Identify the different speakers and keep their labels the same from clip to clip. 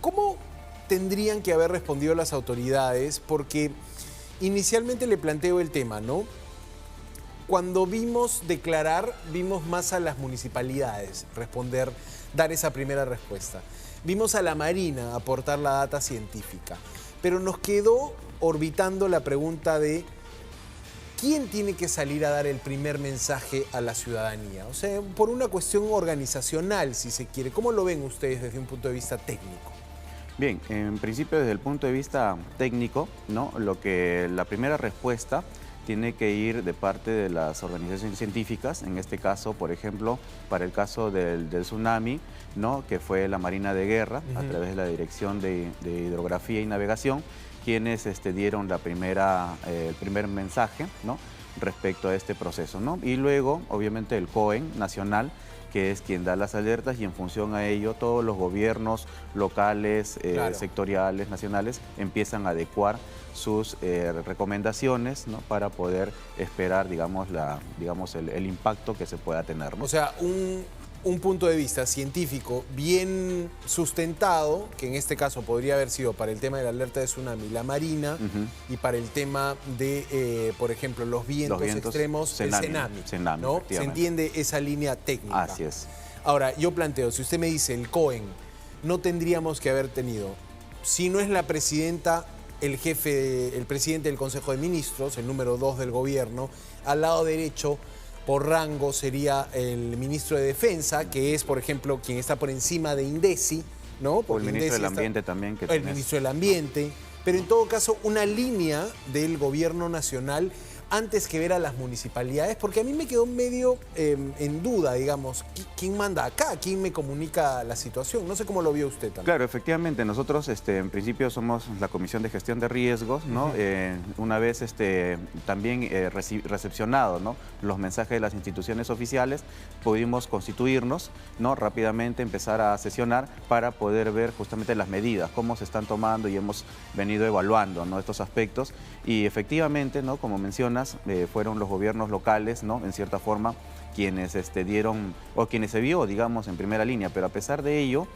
Speaker 1: ¿Cómo tendrían que haber respondido las autoridades? Porque inicialmente le planteo el tema, ¿no? Cuando vimos declarar, vimos más a las municipalidades responder, dar esa primera respuesta. Vimos a la Marina aportar la data científica, pero nos quedó orbitando la pregunta de ¿quién tiene que salir a dar el primer mensaje a la ciudadanía? O sea, por una cuestión organizacional, si se quiere. ¿Cómo lo ven ustedes desde un punto de vista técnico?
Speaker 2: Bien, en principio desde el punto de vista técnico, ¿no? La primera respuesta tiene que ir de parte de las organizaciones científicas, en este caso, por ejemplo, para el caso del tsunami, ¿no? Que fue la Marina de Guerra, a través de la Dirección de Hidrografía y Navegación, quienes dieron el primer mensaje, ¿no? Respecto a este proceso, ¿no? Y luego, obviamente, el COEN nacional, que es quien da las alertas, y en función a ello todos los gobiernos locales,
Speaker 1: Claro,
Speaker 2: sectoriales, nacionales, empiezan a adecuar sus recomendaciones, ¿no? Para poder esperar, digamos, el impacto que se pueda tener, ¿no?
Speaker 1: o sea, un punto de vista científico bien sustentado, que en este caso podría haber sido para el tema de la alerta de tsunami, la Marina, y para el tema de, por ejemplo, los vientos extremos, el Cenami, ¿no? Se entiende esa línea técnica.
Speaker 2: Así es.
Speaker 1: Ahora, yo planteo, si usted me dice el COEN, no tendríamos que haber tenido, si no es la presidenta, el presidente del Consejo de Ministros, el número 2 del gobierno, al lado derecho, por rango, sería el ministro de Defensa, que es, por ejemplo, quien está por encima de INDECI, ¿no?
Speaker 2: O el ministro del Ambiente también.
Speaker 1: El ministro del Ambiente. Pero en todo caso, una línea del gobierno nacional antes que ver a las municipalidades, porque a mí me quedó medio en duda, digamos, ¿quién manda acá? ¿Quién me comunica la situación? No sé cómo lo vio usted también.
Speaker 2: Claro, efectivamente, nosotros en principio somos la Comisión de Gestión de Riesgos, ¿no? Una vez también recepcionado, ¿no? Los mensajes de las instituciones oficiales, pudimos constituirnos, ¿no? Rápidamente empezar a sesionar para poder ver justamente las medidas, cómo se están tomando, y hemos venido evaluando, ¿no? Estos aspectos, y efectivamente, ¿no? Como menciona, fueron los gobiernos locales, ¿no? En cierta forma, quienes dieron, o quienes se vio, digamos, en primera línea, pero a pesar de ello,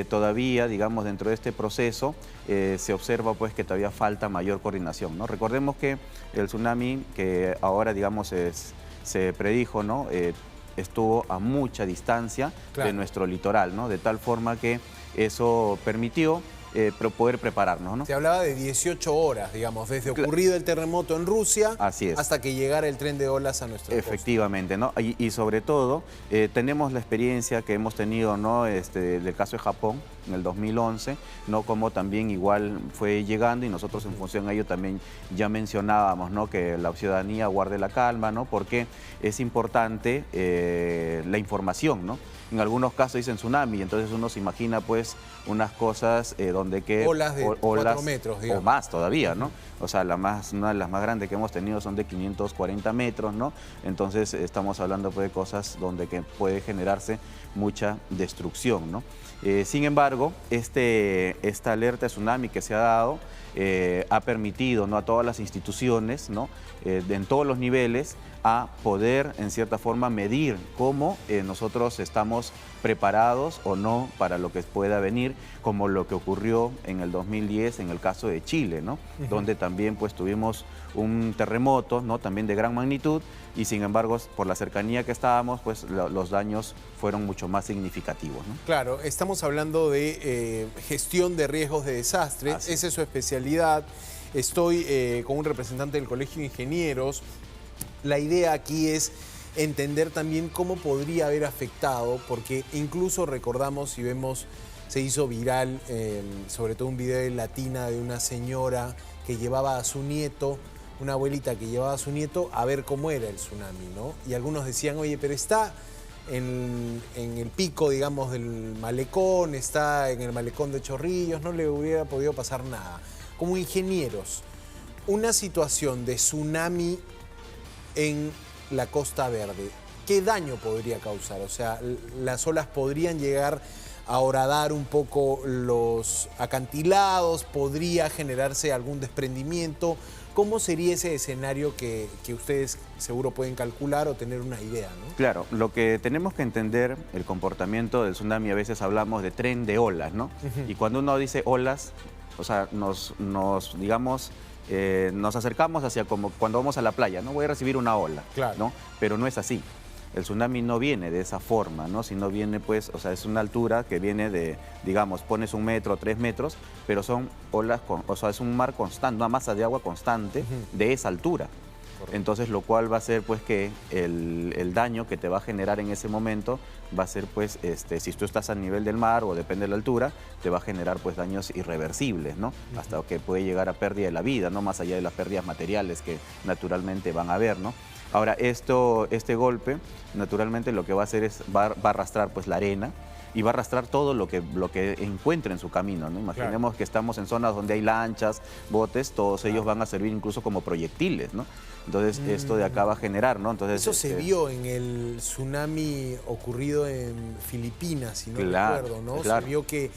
Speaker 2: todavía, digamos, dentro de este proceso, se observa, pues, que todavía falta mayor coordinación, ¿no? Recordemos que el tsunami, que ahora, digamos, se predijo, ¿no? Estuvo a mucha distancia de nuestro litoral, ¿no? De tal forma que eso permitió poder prepararnos, ¿no?
Speaker 1: Se hablaba de 18 horas, digamos, desde ocurrido el terremoto en Rusia hasta que llegara el tren de olas a nuestra costa.
Speaker 2: Efectivamente, ¿no? Y sobre todo, tenemos la experiencia que hemos tenido, ¿no? Del caso de Japón, en el 2011, ¿no? Como también igual fue llegando, y nosotros en función a ello también ya mencionábamos, ¿no? Que la ciudadanía guarde la calma, ¿no? Porque es importante la información, ¿no? En algunos casos dicen tsunami, entonces uno se imagina, pues, unas cosas donde que...
Speaker 1: Olas de 4 metros, digamos.
Speaker 2: O más todavía, ¿no? O sea, una de las más grandes que hemos tenido son de 540 metros, ¿no? Entonces estamos hablando, pues, de cosas donde que puede generarse mucha destrucción, ¿no? Sin embargo, esta alerta de tsunami que se ha dado ha permitido, ¿no? A todas las instituciones, ¿no? En todos los niveles, a poder, en cierta forma, medir cómo nosotros estamos preparados o no para lo que pueda venir, como lo que ocurrió en el 2010 en el caso de Chile, ¿no? Donde también, pues, tuvimos un terremoto, ¿no? También de gran magnitud, y sin embargo, por la cercanía que estábamos, pues los daños fueron mucho más significativos, ¿no?
Speaker 1: Claro, estamos hablando de gestión de riesgos de desastre, esa es su especialidad. Estoy con un representante del Colegio de Ingenieros. La idea aquí es entender también cómo podría haber afectado, porque incluso recordamos y vemos, se hizo viral, sobre todo un video de Latina de una señora que llevaba a su nieto, una abuelita que llevaba a su nieto a ver cómo era el tsunami, ¿no? Y algunos decían, oye, pero está en el pico, digamos, del malecón, está en el malecón de Chorrillos, no le hubiera podido pasar nada. Como ingenieros, una situación de tsunami en la Costa Verde, ¿qué daño podría causar? O sea, las olas podrían llegar a horadar un poco los acantilados, podría generarse algún desprendimiento. ¿Cómo sería ese escenario que ustedes seguro pueden calcular o tener una idea, ¿no?
Speaker 2: Claro, lo que tenemos que entender, el comportamiento del tsunami, a veces hablamos de tren de olas, ¿no? Y cuando uno dice olas, o sea, nos acercamos hacia como cuando vamos a la playa, ¿no? Voy a recibir una ola,
Speaker 1: claro,
Speaker 2: ¿no? Pero no es así. El tsunami no viene de esa forma, ¿no? Sino viene, pues, o sea, es una altura que viene de, digamos, pones 1 metro, 3 metros, pero son olas, o sea, es un mar constante, una masa de agua constante de esa altura. Correcto. Entonces, lo cual va a ser, pues, que el daño que te va a generar en ese momento va a ser, pues, si tú estás a nivel del mar o depende de la altura, te va a generar, pues, daños irreversibles, ¿no? Hasta que puede llegar a pérdida de la vida, ¿no? Más allá de las pérdidas materiales que naturalmente van a haber, ¿no? Ahora, este golpe, naturalmente, lo que va a hacer es, va a arrastrar, pues, la arena, y va a arrastrar todo lo que encuentre en su camino, ¿no? Imaginemos que estamos en zonas donde hay lanchas, botes, todos ellos van a servir incluso como proyectiles, ¿no? Entonces, esto de acá va a generar, ¿no? Entonces,
Speaker 1: eso se vio en el tsunami ocurrido en Filipinas, si no recuerdo, ¿no?
Speaker 2: Claro.
Speaker 1: Se vio que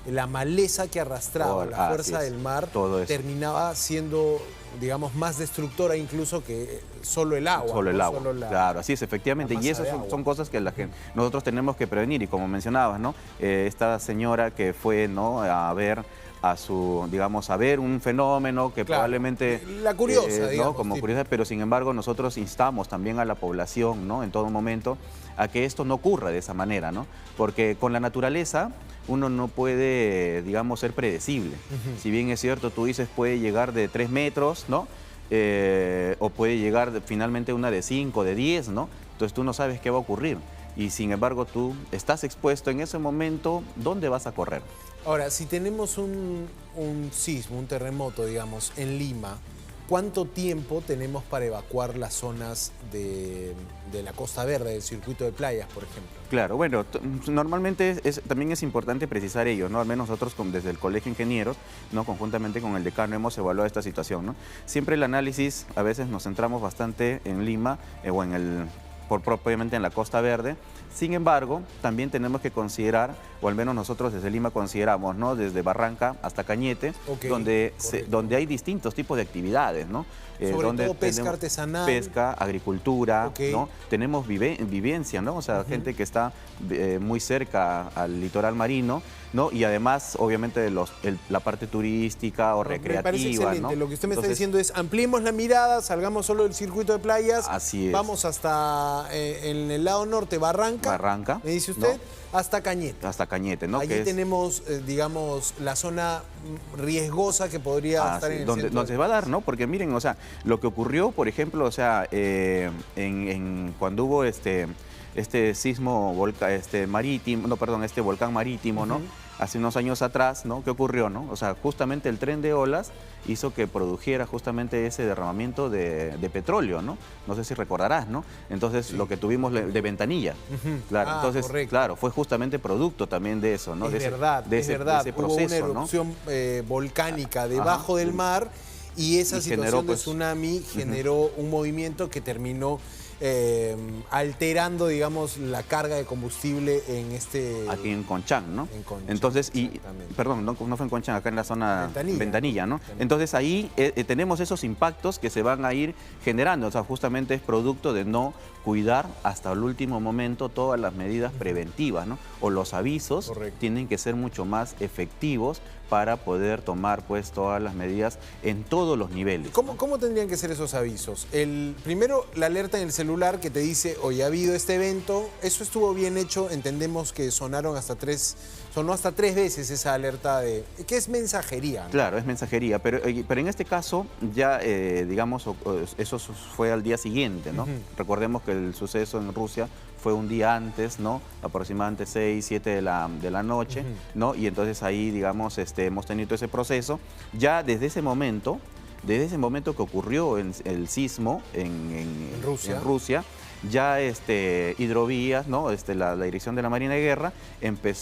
Speaker 1: la maleza que arrastraba la fuerza del mar terminaba siendo, digamos, más destructora incluso que solo el agua.
Speaker 2: Solo el agua, claro, así es, efectivamente. Y esas son cosas que nosotros tenemos que prevenir. Y como mencionabas, ¿no? Esta señora que fue, ¿no?, a ver a ver un fenómeno que probablemente...
Speaker 1: La curiosa, digamos.
Speaker 2: ¿no? Como curiosa, pero sin embargo nosotros instamos también a la población, ¿no?, en todo momento, a que esto no ocurra de esa manera, ¿no? Porque con la naturaleza uno no puede, digamos, ser predecible. Si bien es cierto, tú dices, puede llegar de 3 metros, ¿no? O puede llegar finalmente una de 5, de 10, ¿no? Entonces tú no sabes qué va a ocurrir. Y sin embargo tú estás expuesto en ese momento, ¿dónde vas a correr?
Speaker 1: Ahora, si tenemos un sismo, un terremoto, digamos, en Lima, ¿cuánto tiempo tenemos para evacuar las zonas de la Costa Verde, del circuito de playas, por ejemplo?
Speaker 2: Claro, bueno, normalmente también es importante precisar ello, ¿no? Al menos nosotros desde el Colegio de Ingenieros, ¿no?, conjuntamente con el decano, hemos evaluado esta situación, ¿no? Siempre el análisis, a veces nos centramos bastante en Lima o propiamente en la Costa Verde. Sin embargo, también tenemos que considerar, o al menos nosotros desde Lima consideramos, ¿no?, desde Barranca hasta Cañete, donde hay distintos tipos de actividades, ¿no?
Speaker 1: Sobre todo pesca artesanal.
Speaker 2: Pesca, agricultura, ¿no? Tenemos vivencia, ¿no? O sea, gente que está muy cerca al litoral marino, ¿no? Y además, obviamente, la parte turística o recreativa,
Speaker 1: me parece excelente.
Speaker 2: ¿no?
Speaker 1: Lo que usted me está diciendo es, ampliemos la mirada, salgamos solo del circuito de playas.
Speaker 2: Así es.
Speaker 1: Vamos hasta en el lado norte, Barranca, me dice usted, ¿no?, hasta Cañete.
Speaker 2: Hasta Cañete, ¿no?
Speaker 1: Allí tenemos, digamos, la zona riesgosa que podría estar en el centro.
Speaker 2: Donde se va a dar, ¿no? Porque miren, o sea, lo que ocurrió, por ejemplo, o sea, cuando hubo este sismo marítimo, no, perdón, este volcán marítimo, ¿no? Hace unos años atrás, ¿no? ¿Qué ocurrió, no? O sea, justamente el tren de olas hizo que produjera justamente ese derramamiento de petróleo, ¿no? No sé si recordarás, ¿no? Entonces, lo que tuvimos de Ventanilla. Claro, entonces, correcto. Claro, fue justamente producto también de eso, ¿no?
Speaker 1: Es verdad.
Speaker 2: De ese proceso,
Speaker 1: hubo una erupción volcánica debajo del mar y esa situación de tsunami generó un movimiento que terminó alterando, digamos, la carga de combustible en aquí
Speaker 2: en Conchán, ¿no? En Conchán, entonces, perdón, no fue en Conchán, acá en la zona Ventanilla, ¿no? Entonces ahí tenemos esos impactos que se van a ir generando, o sea, justamente es producto de no cuidar hasta el último momento todas las medidas preventivas, ¿no? O los avisos tienen que ser mucho más efectivos para poder tomar, pues, todas las medidas en todos los niveles.
Speaker 1: ¿Cómo tendrían que ser esos avisos? Primero, la alerta en el celular que te dice, oye, ha habido este evento, eso estuvo bien hecho, entendemos que sonó hasta 3 veces esa alerta que es mensajería, ¿no? Claro,
Speaker 2: es mensajería, pero en este caso ya, digamos, eso fue al día siguiente, ¿no? Recordemos que el suceso en Rusia fue un día antes, ¿no? Aproximadamente 6, 7 de la noche, ¿no? Y entonces ahí, digamos, hemos tenido todo ese proceso. Ya desde ese momento que ocurrió el sismo en Rusia, ya Hidrovías, ¿no? La Dirección de la Marina de Guerra,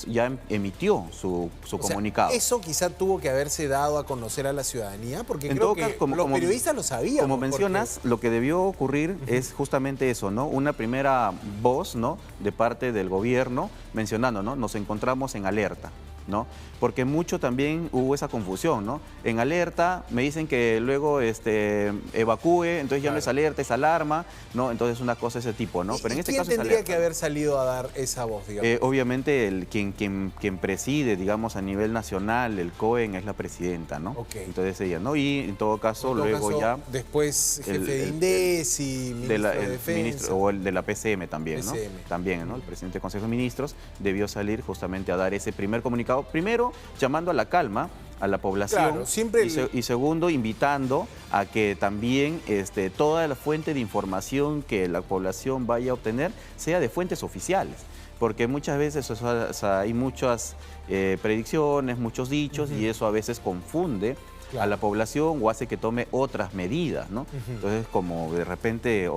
Speaker 2: ya emitió su comunicado.
Speaker 1: Eso quizá tuvo que haberse dado a conocer a la ciudadanía, porque
Speaker 2: En
Speaker 1: creo
Speaker 2: todo
Speaker 1: que
Speaker 2: caso,
Speaker 1: los periodistas lo sabían.
Speaker 2: Como mencionas, lo que debió ocurrir es justamente eso, ¿no? Una primera voz, ¿no?, de parte del gobierno mencionando, ¿no?, nos encontramos en alerta, ¿no? Porque mucho también hubo esa confusión, ¿no? En alerta me dicen que luego evacúe, entonces ya no es alerta, es alarma, ¿no? Entonces una cosa de ese tipo, ¿no? Pero en este caso
Speaker 1: ¿quién tendría que haber salido a dar esa voz, digamos?
Speaker 2: Obviamente quien preside, digamos, a nivel nacional el COEN es la presidenta, ¿no?
Speaker 1: Okay.
Speaker 2: Entonces ella, ¿no? Y en todo caso, ya...
Speaker 1: Después jefe de INDES y ministro de Defensa.
Speaker 2: O el de la PCM también,
Speaker 1: PCM.
Speaker 2: ¿no? También, ¿no? El presidente del Consejo de Ministros debió salir justamente a dar ese primer comunicado. Primero, llamando a la calma a la población,
Speaker 1: claro, siempre
Speaker 2: y segundo, invitando a que también toda la fuente de información que la población vaya a obtener sea de fuentes oficiales, porque muchas veces hay muchas predicciones, muchos dichos, y eso a veces confunde a la población o hace que tome otras medidas, ¿no? Entonces, como de repente,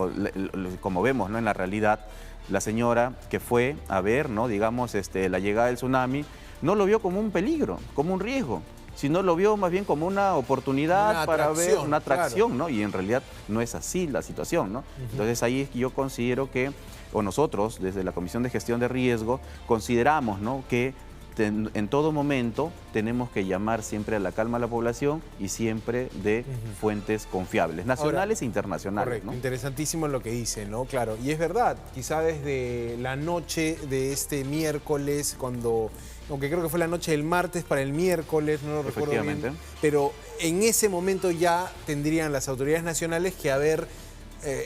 Speaker 2: como vemos, ¿no?, en la realidad, la señora que fue a ver, ¿no?, digamos, la llegada del tsunami, no lo vio como un peligro, como un riesgo, sino lo vio más bien como una oportunidad para ver una atracción, claro, ¿no? Y en realidad no es así la situación, ¿no? Entonces ahí yo considero que, o nosotros desde la Comisión de Gestión de Riesgo, consideramos, ¿no?, que en todo momento tenemos que llamar siempre a la calma a la población y siempre de fuentes confiables, nacionales e internacionales.
Speaker 1: Correcto,
Speaker 2: ¿no?
Speaker 1: Interesantísimo lo que dice, ¿no? Claro, y es verdad, quizá desde la noche de este miércoles, aunque creo que fue la noche del martes para el miércoles, no lo recuerdo bien, pero en ese momento ya tendrían las autoridades nacionales que haber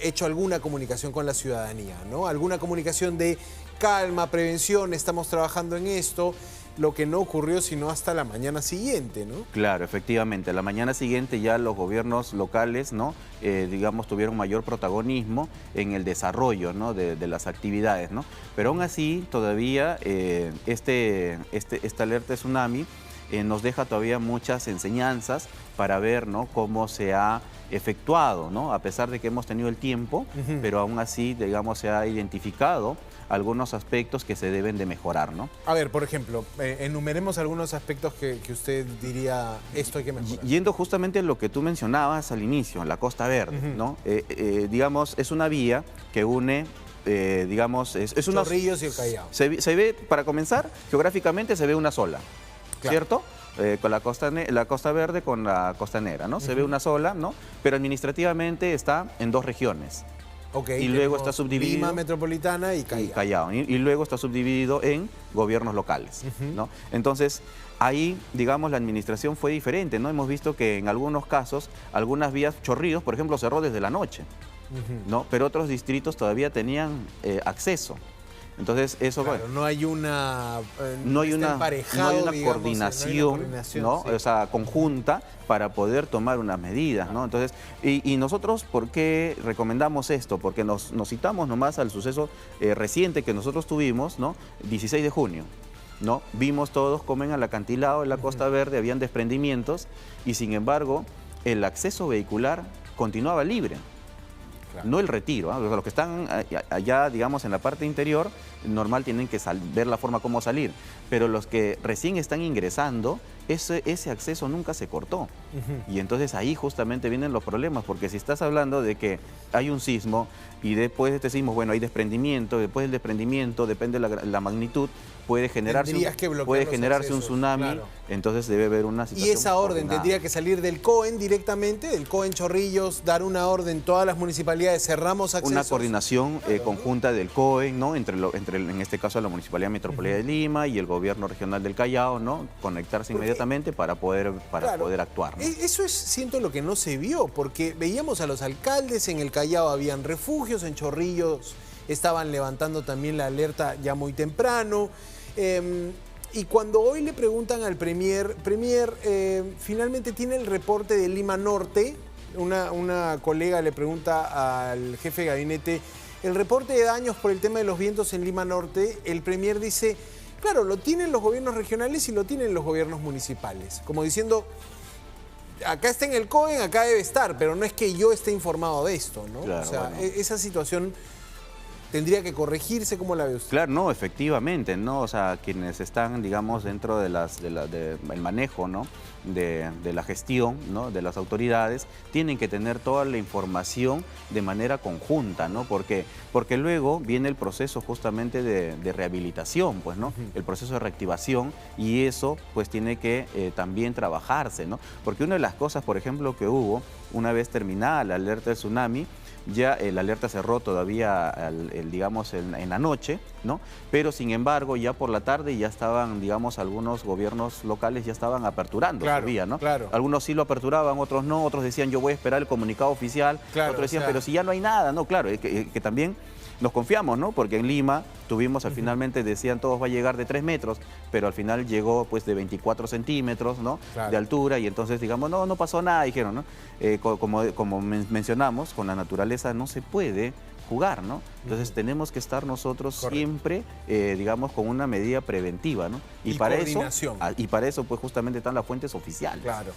Speaker 1: hecho alguna comunicación con la ciudadanía, ¿no? Alguna comunicación de calma, prevención, estamos trabajando en esto, lo que no ocurrió sino hasta la mañana siguiente, ¿no?
Speaker 2: Claro, efectivamente. La mañana siguiente ya los gobiernos locales, ¿no?, digamos, tuvieron mayor protagonismo en el desarrollo, ¿no?, de las actividades, ¿no? Pero aún así, todavía esta alerta de tsunami nos deja todavía muchas enseñanzas para ver, ¿no?, cómo se ha efectuado, ¿no? A pesar de que hemos tenido el tiempo, pero aún así, digamos, se ha identificado algunos aspectos que se deben de mejorar, ¿no?
Speaker 1: A ver, por ejemplo, enumeremos algunos aspectos que usted diría, esto hay que mejorar.
Speaker 2: Yendo justamente a lo que tú mencionabas al inicio, la Costa Verde, ¿no? Digamos, es una vía que une, digamos...
Speaker 1: Chorrillos y el Callao.
Speaker 2: Se ve, para comenzar, geográficamente se ve una sola, claro, ¿cierto? Con la Costa Verde con la Costanera, ¿no? Se ve una sola, ¿no? Pero administrativamente está en dos regiones.
Speaker 1: Okay,
Speaker 2: y luego está subdividido...
Speaker 1: Lima Metropolitana y Callao.
Speaker 2: Y luego está subdividido en gobiernos locales, ¿no? Entonces, ahí, digamos, la administración fue diferente, ¿no? Hemos visto que en algunos casos, algunas vías, Chorrillos, por ejemplo, cerró desde la noche, ¿no? Pero otros distritos todavía tenían acceso. Entonces, eso...
Speaker 1: Claro,
Speaker 2: bueno,
Speaker 1: no hay una...
Speaker 2: no hay una
Speaker 1: digamos,
Speaker 2: coordinación, ¿no?
Speaker 1: Sí.
Speaker 2: O sea, conjunta para poder tomar unas medidas, ¿no? Entonces, y nosotros, ¿por qué recomendamos esto? Porque nos citamos nomás al suceso reciente que nosotros tuvimos, ¿no? 16 de junio, ¿no? Vimos todos cómo en el acantilado de la Costa Verde habían desprendimientos y, sin embargo, el acceso vehicular continuaba libre. Claro. No el retiro, ¿eh? Los que están allá, digamos, en la parte interior, normal tienen que ver la forma cómo salir, pero los que recién están ingresando, ese acceso nunca se cortó. Y entonces ahí justamente vienen los problemas, porque si estás hablando de que hay un sismo y después de este sismo, bueno, hay desprendimiento, después del desprendimiento, depende de la magnitud, puede generarse un tsunami, claro. Entonces debe haber una situación.
Speaker 1: Y esa orden tendría que salir del COEN directamente, del COEN Chorrillos, dar una orden, todas las municipalidades, cerramos accesos.
Speaker 2: Una coordinación conjunta del COEN, ¿no? Entre en este caso la Municipalidad Metropolitana de Lima y el Gobierno Regional del Callao, ¿no? Conectarse inmediatamente para poder actuar, ¿no?
Speaker 1: Eso siento lo que no se vio, porque veíamos a los alcaldes, en el Callao habían refugios, en Chorrillos estaban levantando también la alerta ya muy temprano. Y cuando hoy le preguntan al Premier, finalmente tiene el reporte de Lima Norte, una colega le pregunta al jefe de gabinete, el reporte de daños por el tema de los vientos en Lima Norte, el Premier dice, claro, lo tienen los gobiernos regionales y lo tienen los gobiernos municipales, como diciendo, acá está en el COEN, acá debe estar, pero no es que yo esté informado de esto, ¿no?
Speaker 2: Claro,
Speaker 1: o sea, bueno, esa situación ¿Tendría que corregirse? ¿Cómo la ve usted?
Speaker 2: Claro, no, efectivamente, ¿no? O sea, quienes están, digamos, dentro de el manejo, ¿no? De la gestión, ¿no? De las autoridades, tienen que tener toda la información de manera conjunta, ¿no? Porque luego viene el proceso justamente de rehabilitación, pues, ¿no? El proceso de reactivación, y eso, pues, tiene que también trabajarse, ¿no? Porque una de las cosas, por ejemplo, que hubo, una vez terminada la alerta de tsunami, ya la alerta cerró todavía, digamos, en la noche, ¿no? Pero, sin embargo, ya por la tarde ya estaban, digamos, algunos gobiernos locales ya estaban aperturando su vía, ¿no?
Speaker 1: Claro.
Speaker 2: Algunos sí lo aperturaban, otros no, otros decían yo voy a esperar el comunicado oficial,
Speaker 1: Claro,
Speaker 2: otros decían,
Speaker 1: o sea,
Speaker 2: pero si ya no hay nada, ¿no? Claro, que también nos confiamos, ¿no? Porque en Lima tuvimos, finalmente decían todos va a llegar de 3 metros, pero al final llegó pues de 24 centímetros, ¿no?
Speaker 1: Claro.
Speaker 2: De altura, y entonces digamos, no pasó nada, dijeron, ¿no? Como mencionamos, con la naturaleza no se puede jugar, ¿no? Entonces tenemos que estar nosotros siempre, digamos, con una medida preventiva, ¿no?
Speaker 1: Y
Speaker 2: para
Speaker 1: coordinación.
Speaker 2: eso, y para eso pues justamente están las fuentes oficiales.
Speaker 1: Claro.
Speaker 2: ¿no?